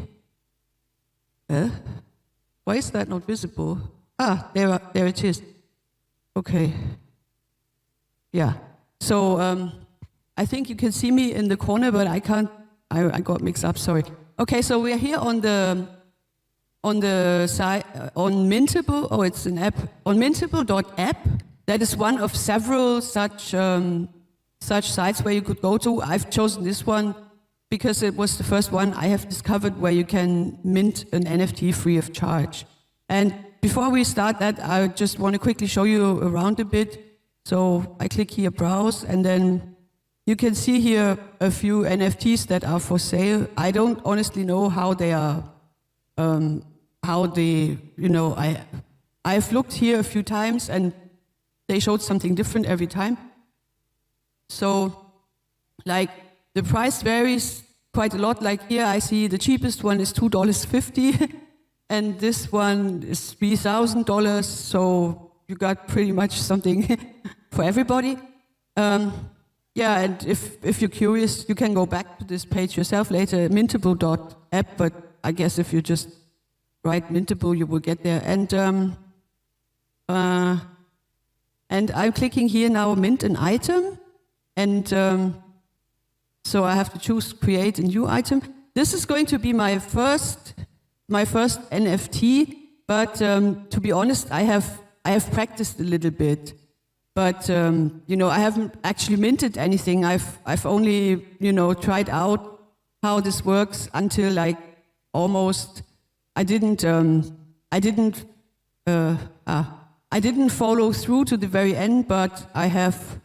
Why is that not visible? There it is. Okay. Yeah. So I think you can see me in the corner, but I can't. I got mixed up. Sorry. Okay, so we're here on the site on Mintable. Oh, it's an app on Mintable.app. That is one of several such sites where you could go to. I've chosen this one because it was the first one I have discovered where you can mint an NFT free of charge. And before we start that, I just want to quickly show you around a bit. So I click here, browse, and then you can see here a few NFTs that are for sale. I don't honestly know how they are, I've looked here a few times and they showed something different every time. So, like, the price varies quite a lot. Like here I see the cheapest one is $2.50 and this one is $3,000. So you got pretty much something for everybody. And if you're curious, you can go back to this page yourself later, mintable.app, but I guess if you just write Mintable, you will get there. And I'm clicking here now, mint an item, and so I have to choose create a new item. This is going to be my first NFT, but to be honest, I have practiced a little bit. But I haven't actually minted anything. I've only tried out how this works until like almost. I didn't follow through to the very end, but I have.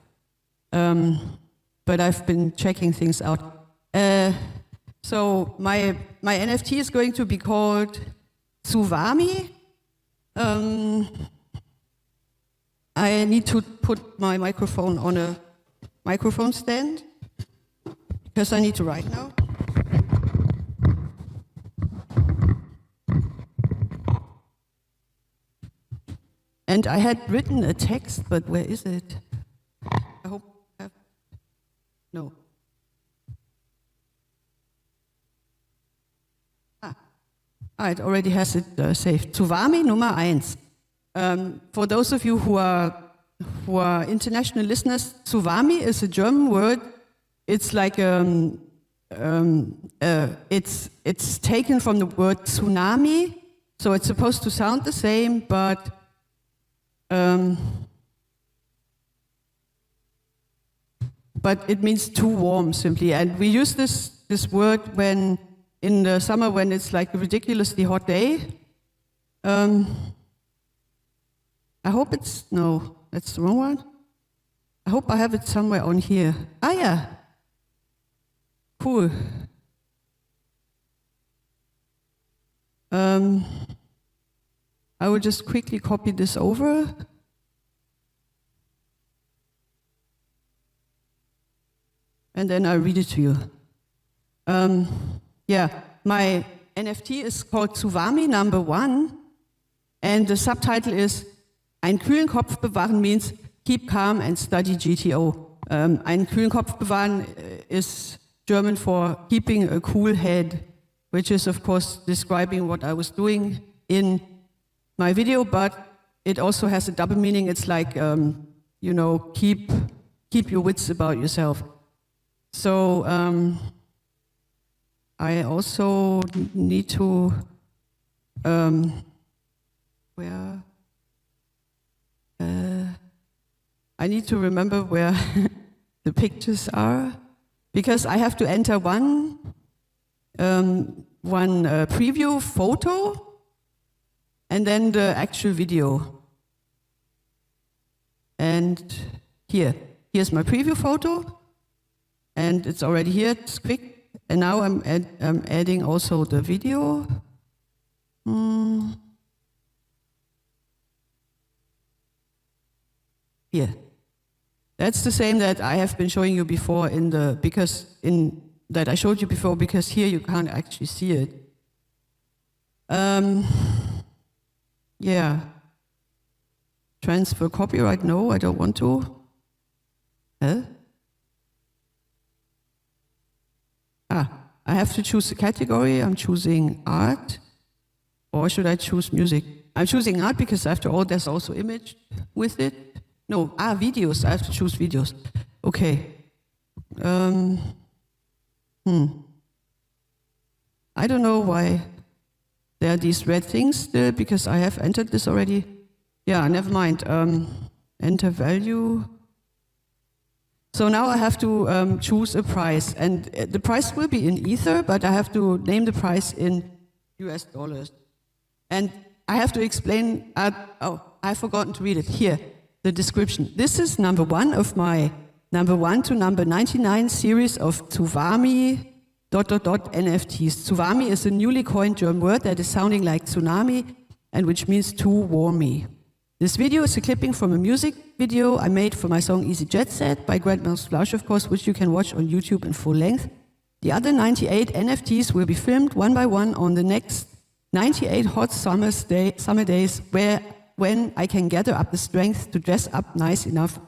But I've been checking things out. So my NFT is going to be called Tsuvami. I need to put my microphone on a microphone stand because I need to write now. And I had written a text, but where is it? I hope I have. No. It already has it saved. Tsuvami Nummer 1. For those of you who are international listeners, Tsuvami is a German word. It's like it's taken from the word tsunami, so it's supposed to sound the same, but it means too warm simply. And we use this word when in the summer when it's like a ridiculously hot day. I hope no, that's the wrong one. I hope I have it somewhere on here. Yeah. Cool. I will just quickly copy this over. And then I'll read it to you. My NFT is called Tsuvami Number 1. And the subtitle is Einen kühlen Kopf bewahren means keep calm and study GTO. Einen kühlen Kopf bewahren is German for keeping a cool head, which is of course describing what I was doing in my video, but it also has a double meaning. It's like, keep your wits about yourself. So I also need to, I need to remember where the pictures are, because I have to enter one preview photo and then the actual video. And here's my preview photo, and it's already here. It's quick. And now I'm adding also the video. Here. That's the same that I have been showing you before that I showed you before, because here you can't actually see it. Transfer copyright, no, I don't want to. I have to choose a category. I'm choosing art, or should I choose music? I'm choosing art because after all, there's also image with it. No, videos. I have to choose videos. Okay. I don't know why there are these red things there, because I have entered this already. Yeah, never mind. Enter value. So now I have to choose a price, and the price will be in Ether, but I have to name the price in US dollars. And I have to explain, I've forgotten to read it. Here, the description. This is number 1 of my number 1 to number 99 series of Tsuvami ... NFTs. Tsuvami is a newly coined German word that is sounding like tsunami and which means too warmy. This video is a clipping from a music video I made for my song Easy Jet Set by Grandmaster Flash, of course, which you can watch on YouTube in full length. The other 98 NFTs will be filmed one by one on the next 98 hot summer days when I can gather up the strength to dress up nice enough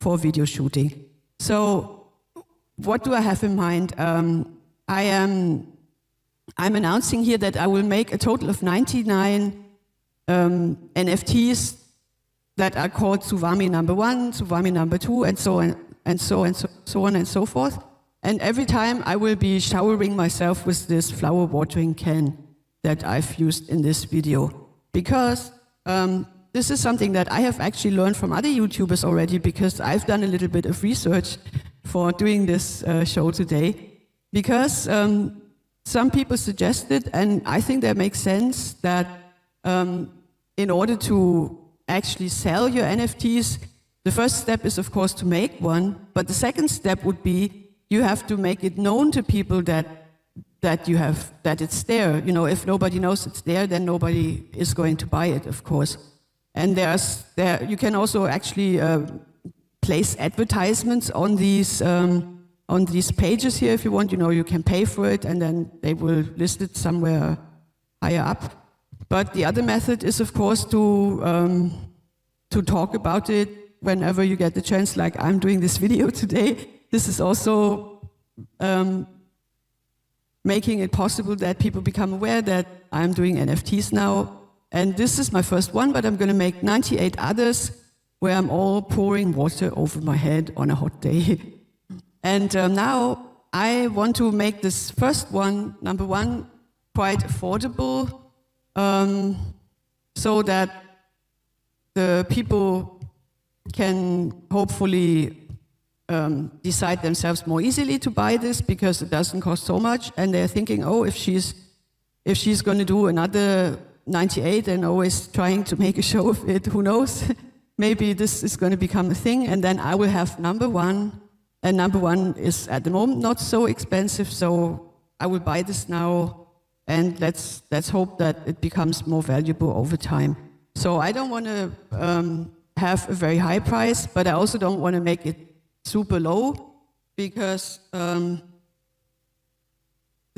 for video shooting. So what do I have in mind? I'm announcing here that I will make a total of 99 NFTs that are called Tsuvami number 1, Tsuvami number 2, and so on and so on and so forth. And every time I will be showering myself with this flower watering can that I've used in this video. Because this is something that I have actually learned from other YouTubers already, because I've done a little bit of research for doing this show today. Because some people suggested, and I think that makes sense, that in order to actually sell your NFTs, the first step is, of course, to make one. But the second step would be you have to make it known to people that it's there. You know, if nobody knows it's there, then nobody is going to buy it, of course. And you can also actually place advertisements on these pages here if you want. You know, you can pay for it, and then they will list it somewhere higher up. But the other method is, of course, to talk about it whenever you get the chance, like I'm doing this video today. This is also making it possible that people become aware that I'm doing NFTs now. And this is my first one, but I'm going to make 98 others where I'm all pouring water over my head on a hot day. And now I want to make this first one, number one, quite affordable, so that the people can hopefully decide themselves more easily to buy this, because it doesn't cost so much. And they're thinking, oh, if she's going to do another 98 and always trying to make a show of it, who knows? Maybe this is going to become a thing, and then I will have number one. And number one is at the moment not so expensive, so I will buy this now. And let's hope that it becomes more valuable over time. So I don't want to have a very high price, but I also don't want to make it super low, because the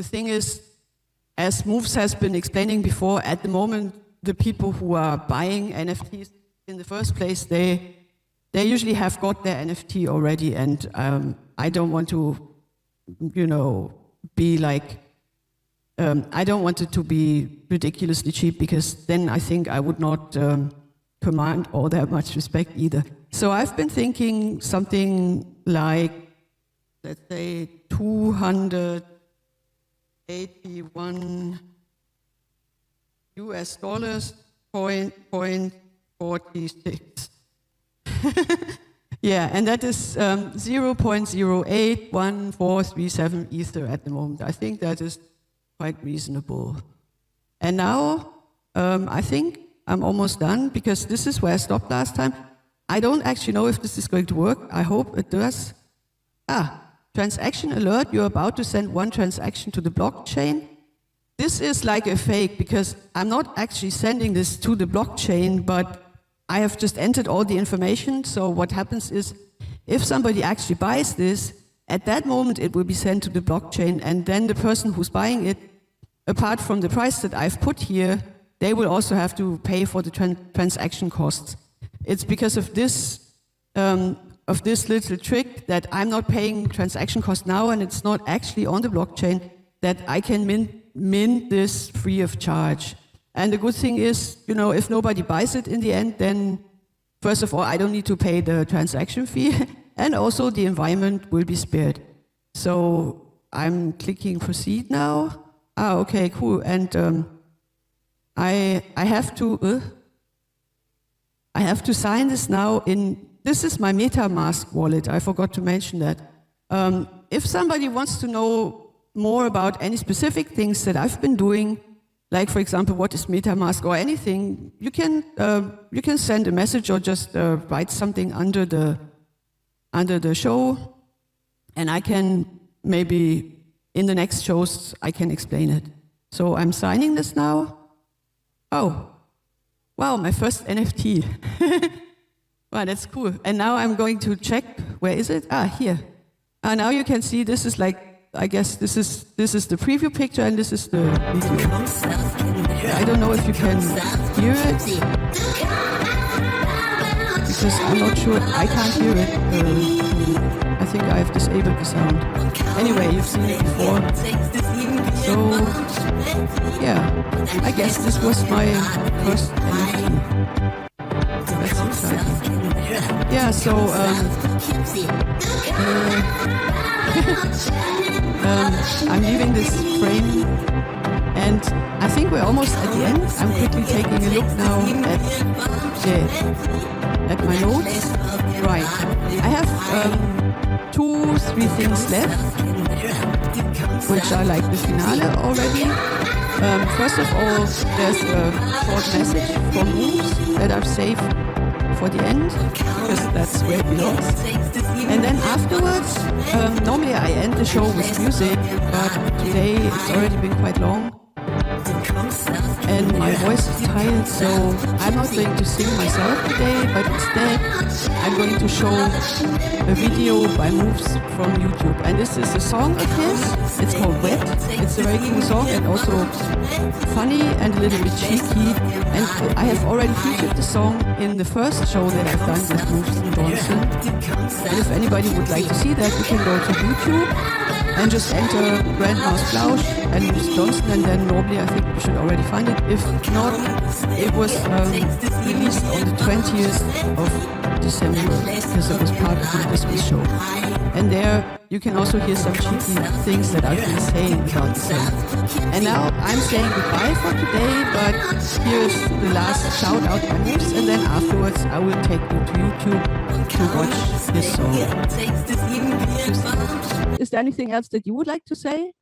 thing is, as Moves has been explaining before, at the moment, the people who are buying NFTs in the first place, they usually have got their NFT already, and I don't want to, be like, I don't want it to be ridiculously cheap, because then I think I would not command all that much respect either. So I've been thinking something like, let's say, 281 US dollars, 0.46. Yeah, and that is 0.081437 Ether at the moment. I think that is quite reasonable. And now I think I'm almost done, because this is where I stopped last time. I don't actually know if this is going to work. I hope it does. Transaction alert, you're about to send one transaction to the blockchain. This is like a fake, because I'm not actually sending this to the blockchain, but I have just entered all the information. So what happens is, if somebody actually buys this, at that moment it will be sent to the blockchain, and then the person who's buying it, apart from the price that I've put here, they will also have to pay for the transaction costs. It's because of this little trick that I'm not paying transaction costs now, and it's not actually on the blockchain, that I can mint this free of charge. And the good thing is, if nobody buys it in the end, then first of all, I don't need to pay the transaction fee, and also the environment will be spared. So I'm clicking proceed now. Okay, cool. And I have to sign this now in. This is my MetaMask wallet. I forgot to mention that. If somebody wants to know more about any specific things that I've been doing, like, for example, what is MetaMask or anything, you can send a message or just write something under the show, and I can maybe in the next shows I can explain it. So I'm signing this now. Oh, wow, my first NFT. Wow, that's cool. And now I'm going to check. Where is it? Here. Now you can see this is like, I guess this is the preview picture, and this is the video. I don't know if you can hear it, because I'm not sure. I can't hear it. I think I've disabled the sound. Anyway, you've seen it before. So, yeah, I guess this was my first NFT. That's exciting. Yeah, so I'm leaving this frame, And I think we're almost at the end. I'm quickly taking a look now at my notes. Right. I have 2-3 things left, which are like the finale already. First of all, there's a short message from moves that I've saved for the end, because that's where it belongs. And then afterwards, normally I end the show with music, but today it's already been quite long. And my voice is tired, so I'm not going to sing myself today, but instead I'm going to show a video by Moves from YouTube. And this is a song of his. It's called Wet. It's a very cool song and also funny and a little bit cheeky. And I have already featured the song in the first show that I've done with Moves and Johnson. And if anybody would like to see that, you can go to YouTube and just enter Grandma's Flausch and Moves Johnson, and then normally I think you should already find it. If not, it was released on the 20th of December because it was part of the Christmas show. And there you can also hear some cheeky things that I've been saying about the song. And now I'm saying goodbye for today, but here's the last shout out by Moves, and then afterwards I will take you to YouTube to watch this song. Is there anything else that you would like to say?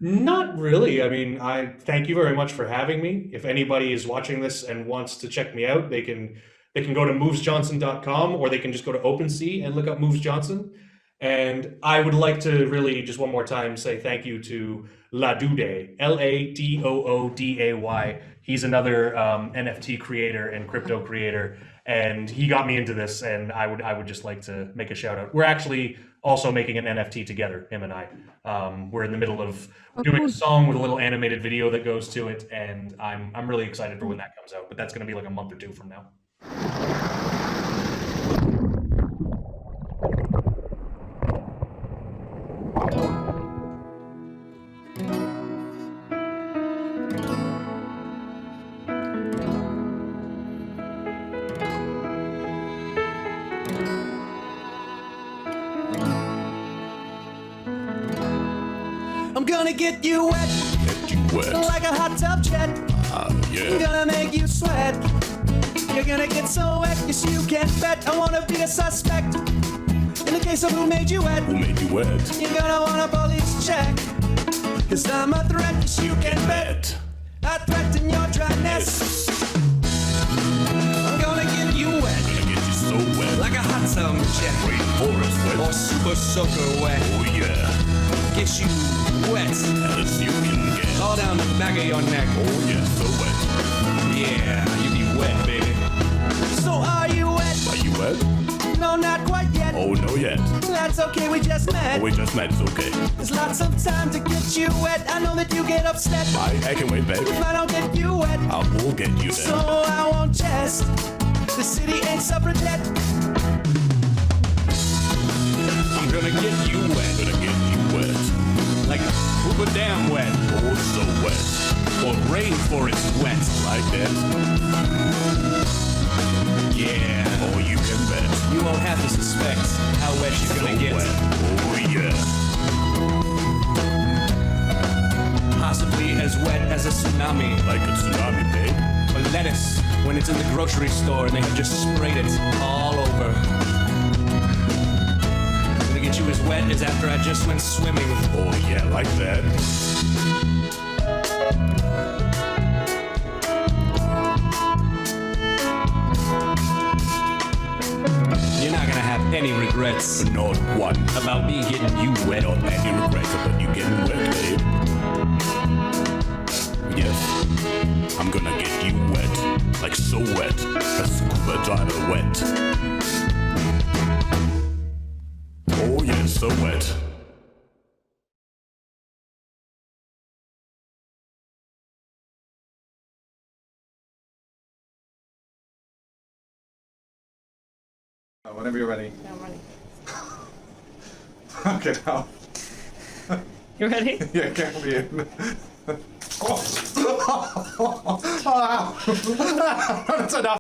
Not really. I mean, I thank you very much for having me. If anybody is watching this and wants to check me out, they can go to movesjohnson.com, or they can just go to OpenSea and look up Moves Johnson. And I would like to really just one more time say thank you to Ladooday, Ladooday. He's another NFT creator and crypto creator, and he got me into this. And I would just like to make a shout out. We're actually also making an NFT together, him and I. We're in the middle of doing a song with a little animated video that goes to it, and I'm really excited for when that comes out. But that's going to be like a month or 2 from now. I'm gonna get you wet, like a hot tub jet. I'm gonna make you sweat. You're gonna get so wet, yes you can bet. I wanna be a suspect in the case of who made you wet. Who made you wet? You're gonna want a police check, 'cause I'm a threat, yes you can bet. I threaten your dryness. I'm gonna get you wet, Gonna get you so wet. like a hot tub jet. Rainforest wet. Or super soaker wet. Oh yeah. Get you wet, As you can get. all down the back of your neck. Oh yeah, so wet. Yeah, you be wet, baby. So are you wet? Are you wet? No, not quite yet. Oh no yet. That's okay, we just met. Oh, we just met, it's okay. There's lots of time to get you wet. I know that you get upset I can wait, babe. if I don't get you wet. I will get you So there. I won't jest. The city ain't suffragette. I'm gonna get you wet, Gonna get you wet. like super damn wet, Oh, so wet. or rainforest wet. Like that. Yeah, Oh, you can bet. you won't have to suspect how wet she's So gonna get. wet. Oh yeah. Possibly as wet as a tsunami. Like a tsunami, babe. Or lettuce when it's in the grocery store and they have just sprayed it all over. Gonna get you as wet as after I just went swimming. Oh yeah, like that. You're not gonna have any regrets Not one. about me getting you wet. Not any regrets about you getting wet, babe. Yes. I'm gonna get you wet. Like so wet. A scuba diver wet. Oh yeah, so wet. Whenever you're ready. Yeah, I'm ready. Okay, now. You ready? Yeah, count me in. Oh. That's enough.